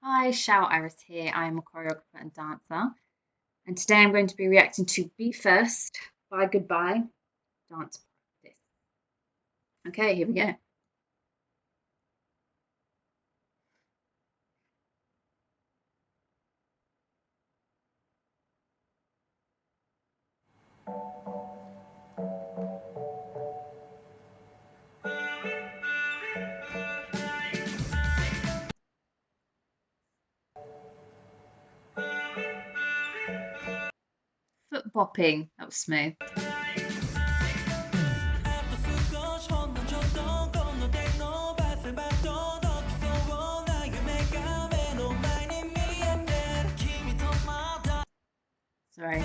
Hi, xiaouiris here. I am a choreographer and dancer, and today I'm going to be reacting to Be First, Bye Goodbye dance practice. Okay, here we go. Foot bopping. That was smooth. Sorry.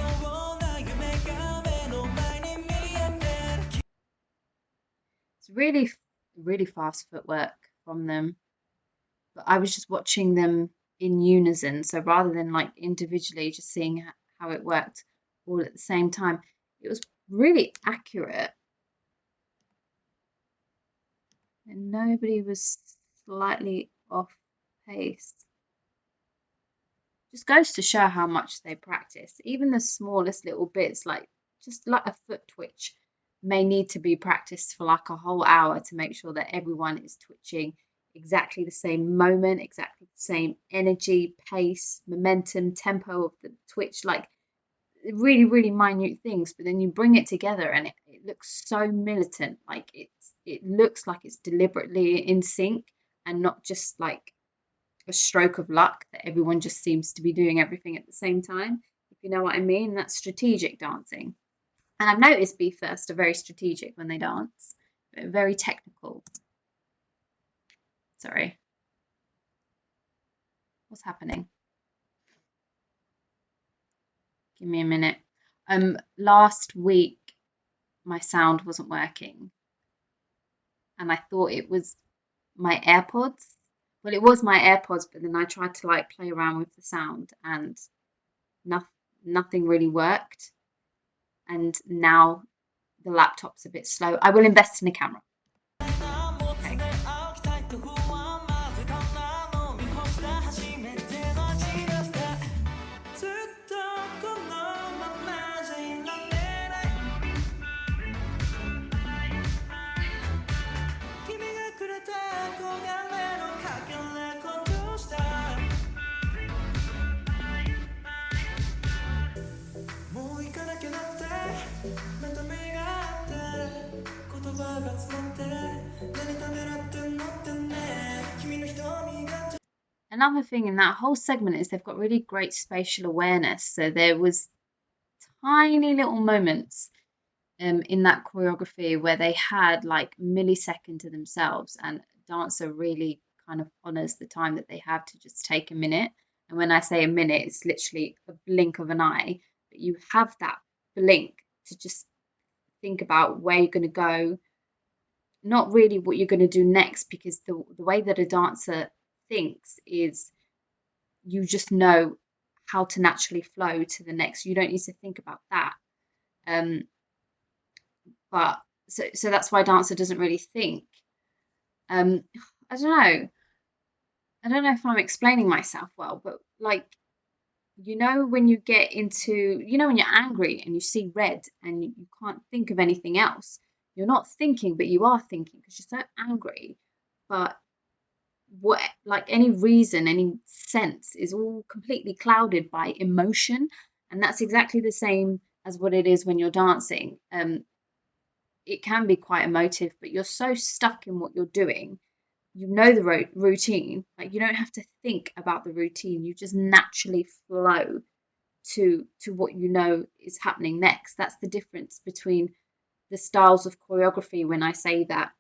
It's really fast footwork from them. But I was just watching them in unison. So rather than like individually just seeing how it worked all at the same time, it was really accurate. And nobody was slightly off pace. Just goes to show how much they practice. Even the smallest little bits, like just like a foot twitch, may need to be practiced for like a whole hour to make sure that everyone is twitching exactly the same moment, exactly the same energy, pace, momentum, tempo of the twitch, like really minute things. But then you bring it together and it looks so militant, like it looks like it's deliberately in sync and not just like a stroke of luck that everyone just seems to be doing everything at the same time, if you know what I mean. That's strategic dancing. And I've noticed Be First are very strategic when they dance, but very technical. Sorry, what's happening? Give me a minute. Last week my sound wasn't working and I thought it was my AirPods. Well, it was my AirPods, but then I tried to like play around with the sound and nothing really worked. And now the laptop's a bit slow. I will invest in a camera. Okay. Another thing in that whole segment is they've got really great spatial awareness. So there was tiny little moments in that choreography where they had like millisecond to themselves, and dancer really kind of honors the time that they have to just take a minute. And when I say a minute, it's literally a blink of an eye, but you have that blink to just think about where you're going to go, not really what you're going to do next, because the way that a dancer thinks is you just know how to naturally flow to the next. You don't need to think about that. Um, but so that's why dancer doesn't really think. Um, I don't know. I don't know if I'm explaining myself well, but like when you get into when you're angry and you see red and you can't think of anything else. You're not thinking, but you are thinking because you're so angry. But what like any reason, any sense is all completely clouded by emotion, and that's exactly the same as what it is when you're dancing. It can be quite emotive, but you're so stuck in what you're doing. You know the routine, like you don't have to think about the routine. You just naturally flow to what you know is happening next. That's the difference between the styles of choreography. When I say that,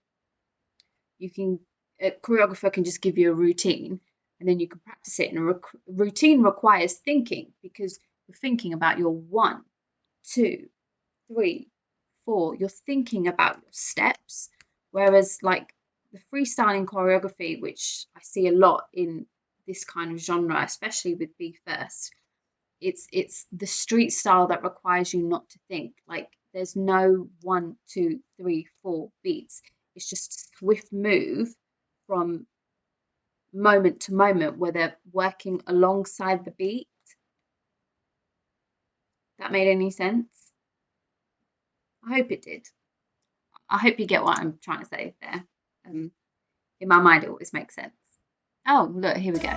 you can a choreographer can just give you a routine and then you can practice it, and a routine requires thinking because you're thinking about your 1, 2, 3, 4. You're thinking about your steps, whereas like the freestyling choreography, which I see a lot in this kind of genre, especially with Be First, it's the street style that requires you not to think. Like there's no 1, 2, 3, 4 beats. It's just a swift move from moment to moment where they're working alongside the beat. That made any sense? I hope it did. I hope you get what I'm trying to say there. In my mind, it always makes sense. Oh, look, here we go.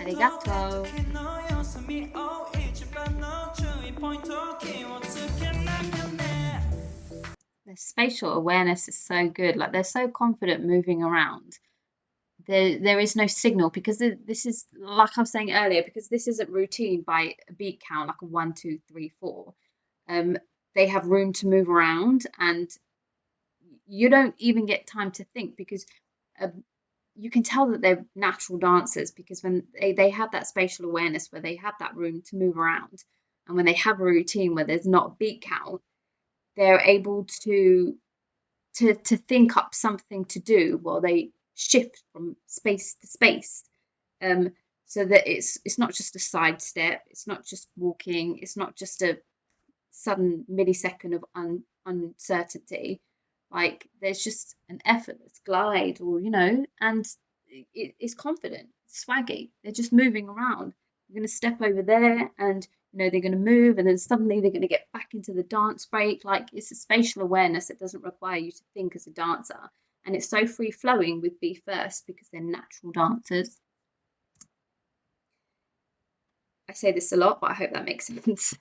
Arigato. The spatial awareness is so good. Like, they're so confident moving around. There is no signal, because this is, like I was saying earlier, because this isn't routine by a beat count, like a 1, 2, 3, 4. They have room to move around, and you don't even get time to think, because you can tell that they're natural dancers, because when they have that spatial awareness where they have that room to move around, and when they have a routine where there's not a beat count, they're able to think up something to do while they shift from space to space, so that it's not just a sidestep, it's not just walking, it's not just a sudden millisecond of uncertainty. Like, there's just an effortless glide, or and it's confident, swaggy. They're just moving around. They're going to step over there, and they're going to move, and then suddenly they're going to get back into the dance break. Like, it's a spatial awareness that doesn't require you to think as a dancer, and it's so free flowing with Be First because they're natural dancers. I say this a lot, but I hope that makes sense.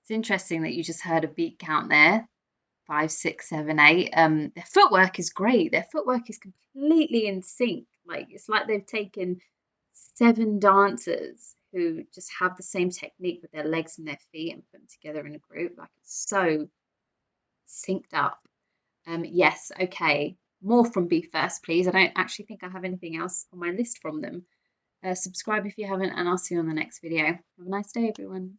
It's interesting that you just heard a beat count there. 5, 6, 7, 8. Their footwork is great. Their footwork is completely in sync. Like, it's like they've taken 7 dancers who just have the same technique with their legs and their feet and put them together in a group. Like, it's so synced up. Yes, okay. More from Be First, please. I don't actually think I have anything else on my list from them. Subscribe if you haven't, and I'll see you on the next video. Have a nice day, everyone.